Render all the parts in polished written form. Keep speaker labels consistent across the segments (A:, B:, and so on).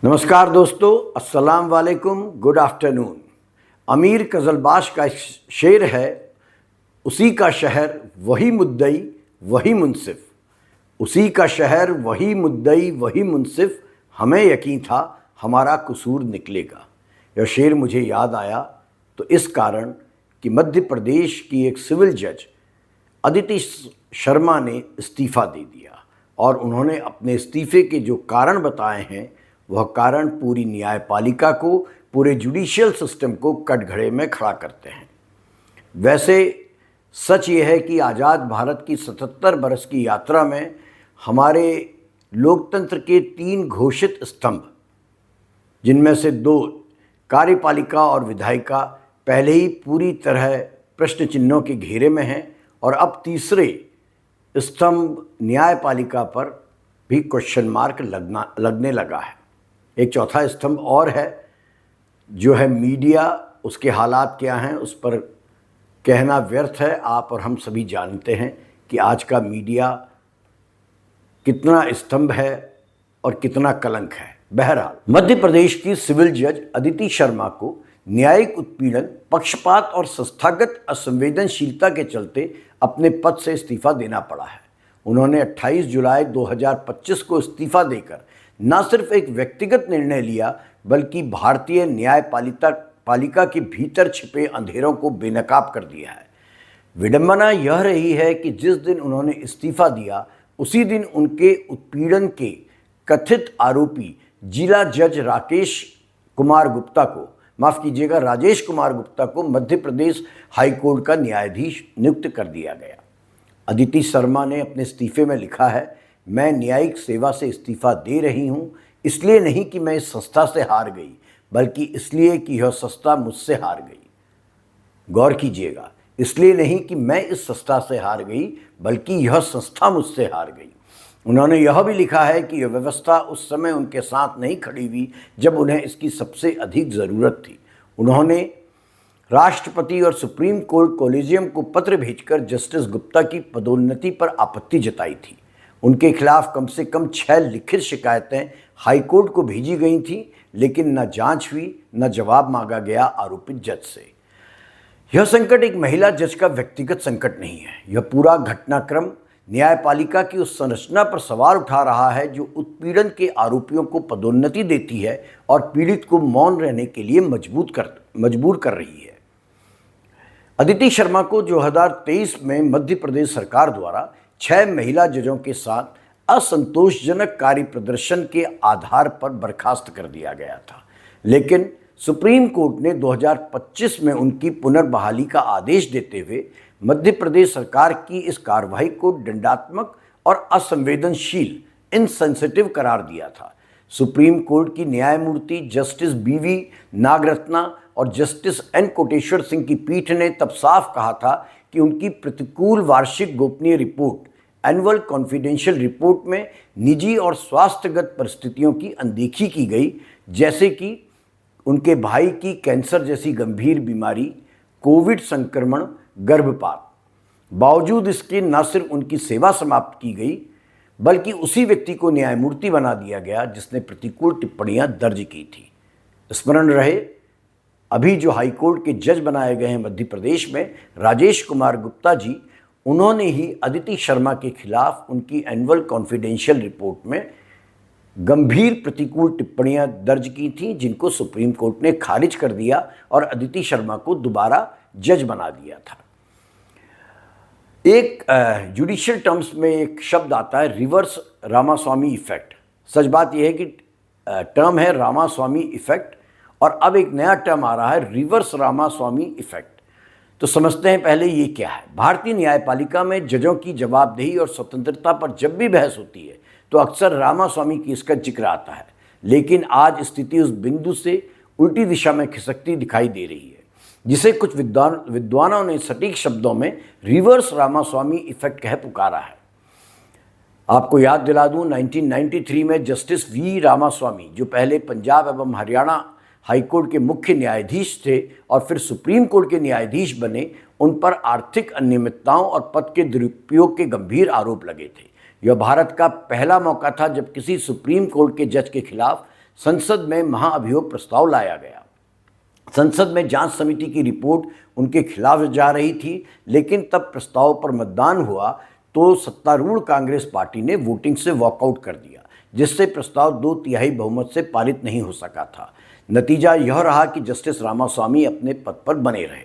A: नमस्कार दोस्तों, अस्सलाम वालेकुम, गुड आफ्टरनून। अमीर कज़लबाश का शेर है, उसी का शहर वही मुद्दई वही मुनसिफ। उसी का शहर वही मुद्दई वही मुनसिफ, हमें यकीन था हमारा कसूर निकलेगा। यह शेर मुझे याद आया तो इस कारण कि मध्य प्रदेश की एक सिविल जज अदिति शर्मा ने इस्तीफ़ा दे दिया और उन्होंने अपने इस्तीफ़े के जो कारण बताए हैं वह कारण पूरी न्यायपालिका को, पूरे जुडिशियल सिस्टम को कटघरे में खड़ा करते हैं। वैसे सच ये है कि आज़ाद भारत की 77 बरस की यात्रा में हमारे लोकतंत्र के 3 घोषित स्तंभ, जिनमें से 2 कार्यपालिका और विधायिका पहले ही पूरी तरह प्रश्न चिन्हों के घेरे में हैं और अब तीसरे स्तंभ न्यायपालिका पर भी क्वेश्चन मार्क लगने लगा है। एक चौथा स्तंभ और है जो है मीडिया। उसके हालात क्या हैं उस पर कहना व्यर्थ है। आप और हम सभी जानते हैं कि आज का मीडिया कितना स्तंभ है और कितना कलंक है। बहरहाल, मध्य प्रदेश की सिविल जज अदिति शर्मा को न्यायिक उत्पीड़न, पक्षपात और संस्थागत असंवेदनशीलता के चलते अपने पद से इस्तीफा देना पड़ा है। उन्होंने 28 जुलाई 2025 को इस्तीफा देकर न सिर्फ एक व्यक्तिगत निर्णय लिया बल्कि भारतीय न्यायपालिका के भीतर छिपे अंधेरों को बेनकाब कर दिया है। विडंबना यह रही है कि जिस दिन उन्होंने इस्तीफा दिया उसी दिन उनके उत्पीड़न के कथित आरोपी जिला जज राजेश कुमार गुप्ता को मध्य प्रदेश हाईकोर्ट का न्यायाधीश नियुक्त कर दिया गया। अदिति शर्मा ने अपने इस्तीफे में लिखा है, मैं न्यायिक सेवा से इस्तीफा दे रही हूँ, इसलिए नहीं कि मैं इस संस्था से हार गई बल्कि इसलिए कि यह संस्था मुझसे हार गई। गौर कीजिएगा, इसलिए नहीं कि मैं इस संस्था से हार गई बल्कि यह संस्था मुझसे हार गई। उन्होंने यह भी लिखा है कि यह व्यवस्था उस समय उनके साथ नहीं खड़ी हुई जब उन्हें इसकी सबसे अधिक ज़रूरत थी। उन्होंने राष्ट्रपति और सुप्रीम कोर्ट कॉलेजियम को पत्र भेजकर जस्टिस गुप्ता की पदोन्नति पर आपत्ति जताई थी। उनके खिलाफ कम से कम 6 लिखित शिकायतें हाईकोर्ट को भेजी गई थीं, लेकिन न जांच हुई न जवाब मांगा गया आरोपित जज से। यह संकट एक महिला जज का व्यक्तिगत संकट नहीं है। यह पूरा घटनाक्रम न्यायपालिका की उस संरचना पर सवाल उठा रहा है जो उत्पीड़न के आरोपियों को पदोन्नति देती है और पीड़ित को मौन रहने के लिए मजबूर कर रही है। अदिति शर्मा को 2023 में मध्य प्रदेश सरकार द्वारा 6 महिला जजों के साथ असंतोषजनक कार्य प्रदर्शन के आधार पर बर्खास्त कर दिया गया था, लेकिन सुप्रीम कोर्ट ने 2025 में उनकी पुनर्बहाली का आदेश देते हुए मध्य प्रदेश सरकार की इस कार्रवाई को दंडात्मक और असंवेदनशील, इनसेंसिटिव करार दिया था। सुप्रीम कोर्ट की न्यायमूर्ति जस्टिस BV नागरत्ना और जस्टिस N कोटेश्वर सिंह की पीठ ने तब साफ कहा था कि उनकी प्रतिकूल वार्षिक गोपनीय रिपोर्ट, एनुअल कॉन्फिडेंशियल रिपोर्ट में निजी और स्वास्थ्यगत परिस्थितियों की अनदेखी की गई, जैसे कि उनके भाई की कैंसर जैसी गंभीर बीमारी, कोविड संक्रमण, गर्भपात। बावजूद इसके न सिर्फ उनकी सेवा समाप्त की गई बल्कि उसी व्यक्ति को न्यायमूर्ति बना दिया गया जिसने प्रतिकूल टिप्पणियां दर्ज की थी। स्मरण रहे, अभी जो हाईकोर्ट के जज बनाए गए हैं मध्य प्रदेश में, राजेश कुमार गुप्ता जी, उन्होंने ही अदिति शर्मा के खिलाफ उनकी एनुअल कॉन्फिडेंशियल रिपोर्ट में गंभीर प्रतिकूल टिप्पणियां दर्ज की थीं, जिनको सुप्रीम कोर्ट ने खारिज कर दिया और अदिति शर्मा को दोबारा जज बना दिया था। एक जुडिशियल टर्म्स में एक शब्द आता है, रिवर्स रामास्वामी इफेक्ट। सच बात यह है कि टर्म है रामास्वामी इफेक्ट और अब एक नया टर्म आ रहा है, रिवर्स रामास्वामी इफेक्ट। तो समझते हैं पहले ये क्या है। भारतीय न्यायपालिका में जजों की जवाबदेही और स्वतंत्रता पर जब भी बहस होती है तो अक्सर रामास्वामी केस का जिक्र आता है, लेकिन आज स्थिति उस बिंदु से उल्टी दिशा में खिसकती दिखाई दे रही है, जिसे कुछ विद्वानों ने सटीक शब्दों में रिवर्स रामास्वामी इफेक्ट कह पुकारा है। आपको याद दिला दूं, 1993 में जस्टिस V रामास्वामी, जो पहले पंजाब एवं हरियाणा हाईकोर्ट के मुख्य न्यायाधीश थे और फिर सुप्रीम कोर्ट के न्यायाधीश बने, उन पर आर्थिक अनियमितताओं और पद के दुरुपयोग के गंभीर आरोप लगे थे। यह भारत का पहला मौका था जब किसी सुप्रीम कोर्ट के जज के खिलाफ संसद में महाअभियोग प्रस्ताव लाया गया। संसद में जांच समिति की रिपोर्ट उनके खिलाफ जा रही थी, लेकिन तब प्रस्ताव पर मतदान हुआ तो सत्तारूढ़ कांग्रेस पार्टी ने वोटिंग से वॉकआउट कर दिया, जिससे प्रस्ताव 2/3 बहुमत से पारित नहीं हो सका था। नतीजा यह रहा कि जस्टिस रामास्वामी अपने पद पर बने रहे।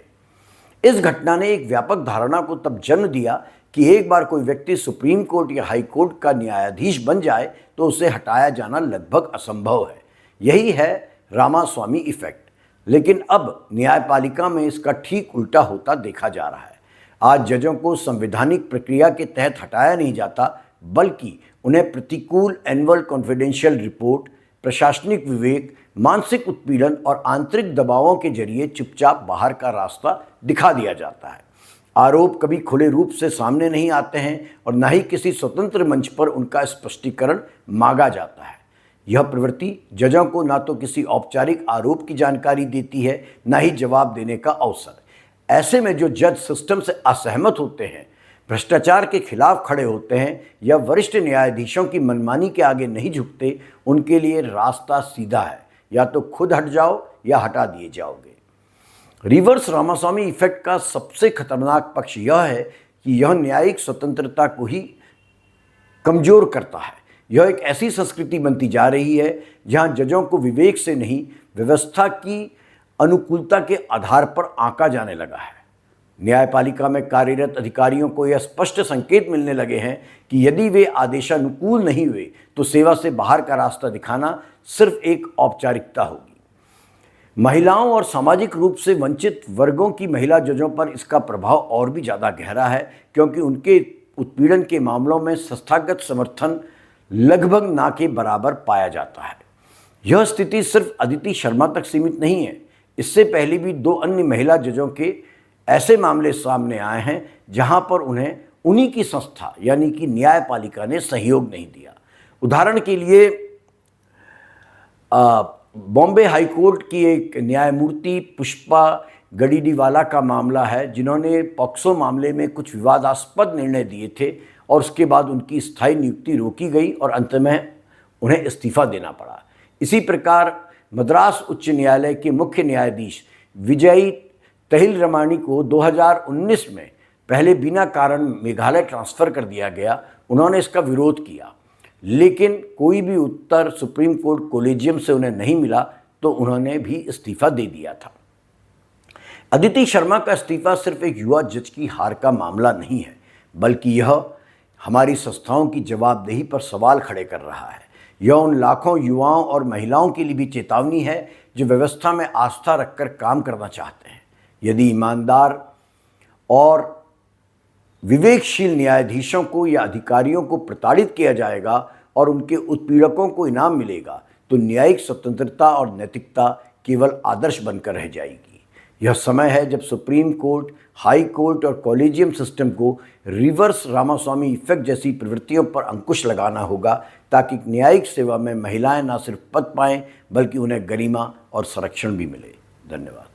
A: इस घटना ने एक व्यापक धारणा को तब जन्म दिया कि एक बार कोई व्यक्ति सुप्रीम कोर्ट या हाई कोर्ट का न्यायाधीश बन जाए तो उसे हटाया जाना लगभग असंभव है। यही है रामास्वामी इफेक्ट। लेकिन अब न्यायपालिका में इसका ठीक उल्टा होता देखा जा रहा है। आज जजों को संवैधानिक प्रक्रिया के तहत हटाया नहीं जाता, बल्कि उन्हें प्रतिकूल एनुअल कॉन्फिडेंशियल रिपोर्ट, प्रशासनिक विवेक, मानसिक उत्पीड़न और आंतरिक दबावों के जरिए चुपचाप बाहर का रास्ता दिखा दिया जाता है। आरोप कभी खुले रूप से सामने नहीं आते हैं और न ही किसी स्वतंत्र मंच पर उनका स्पष्टीकरण मांगा जाता है। यह प्रवृत्ति जजों को न तो किसी औपचारिक आरोप की जानकारी देती है, न ही जवाब देने का अवसर। ऐसे में जो जज सिस्टम से असहमत होते हैं, भ्रष्टाचार के खिलाफ खड़े होते हैं या वरिष्ठ न्यायाधीशों की मनमानी के आगे नहीं झुकते, उनके लिए रास्ता सीधा है, या तो खुद हट जाओ या हटा दिए जाओगे। रिवर्स रामास्वामी इफेक्ट का सबसे खतरनाक पक्ष यह है कि यह न्यायिक स्वतंत्रता को ही कमजोर करता है। यह एक ऐसी संस्कृति बनती जा रही है जहां जजों को विवेक से नहीं, व्यवस्था की अनुकूलता के आधार पर आंका जाने लगा है। न्यायपालिका में कार्यरत अधिकारियों को यह स्पष्ट संकेत मिलने लगे हैं कि यदि वे आदेशानुकूल नहीं हुए तो सेवा से बाहर का रास्ता दिखाना सिर्फ एक औपचारिकता होगी। महिलाओं और सामाजिक रूप से वंचित वर्गों की महिला जजों पर इसका प्रभाव और भी ज़्यादा गहरा है, क्योंकि उनके उत्पीड़न के मामलों में संस्थागत समर्थन लगभग ना के बराबर पाया जाता है। यह स्थिति सिर्फ अदिति शर्मा तक सीमित नहीं है। इससे पहले भी 2 अन्य महिला जजों के ऐसे मामले सामने आए हैं जहां पर उन्हें उन्हीं की संस्था यानी कि न्यायपालिका ने सहयोग नहीं दिया। उदाहरण के लिए बॉम्बे हाई कोर्ट की एक न्यायमूर्ति पुष्पा गडीडीवाला का मामला है, जिन्होंने पॉक्सो मामले में कुछ विवादास्पद निर्णय दिए थे और उसके बाद उनकी स्थायी नियुक्ति रोकी गई और अंत में उन्हें इस्तीफा देना पड़ा। इसी प्रकार मद्रास उच्च न्यायालय के मुख्य न्यायाधीश विजयी तहिलरमाणी को 2019 में पहले बिना कारण मेघालय ट्रांसफ़र कर दिया गया। उन्होंने इसका विरोध किया, लेकिन कोई भी उत्तर सुप्रीम कोर्ट कोलेजियम से उन्हें नहीं मिला तो उन्होंने भी इस्तीफा दे दिया था। अदिति शर्मा का इस्तीफा सिर्फ एक युवा जज की हार का मामला नहीं है, बल्कि यह हमारी संस्थाओं की जवाबदेही पर सवाल खड़े कर रहा है। यह उन लाखों युवाओं और महिलाओं के लिए भी चेतावनी है जो व्यवस्था में आस्था रखकर काम करना चाहते हैं। यदि ईमानदार और विवेकशील न्यायाधीशों को या अधिकारियों को प्रताड़ित किया जाएगा और उनके उत्पीड़कों को इनाम मिलेगा, तो न्यायिक स्वतंत्रता और नैतिकता केवल आदर्श बनकर रह जाएगी। यह समय है जब सुप्रीम कोर्ट, हाई कोर्ट और कॉलेजियम सिस्टम को रिवर्स रामास्वामी इफेक्ट जैसी प्रवृत्तियों पर अंकुश लगाना होगा, ताकि न्यायिक सेवा में महिलाएं न सिर्फ पद पाएं, बल्कि उन्हें गरिमा और संरक्षण भी मिले। धन्यवाद।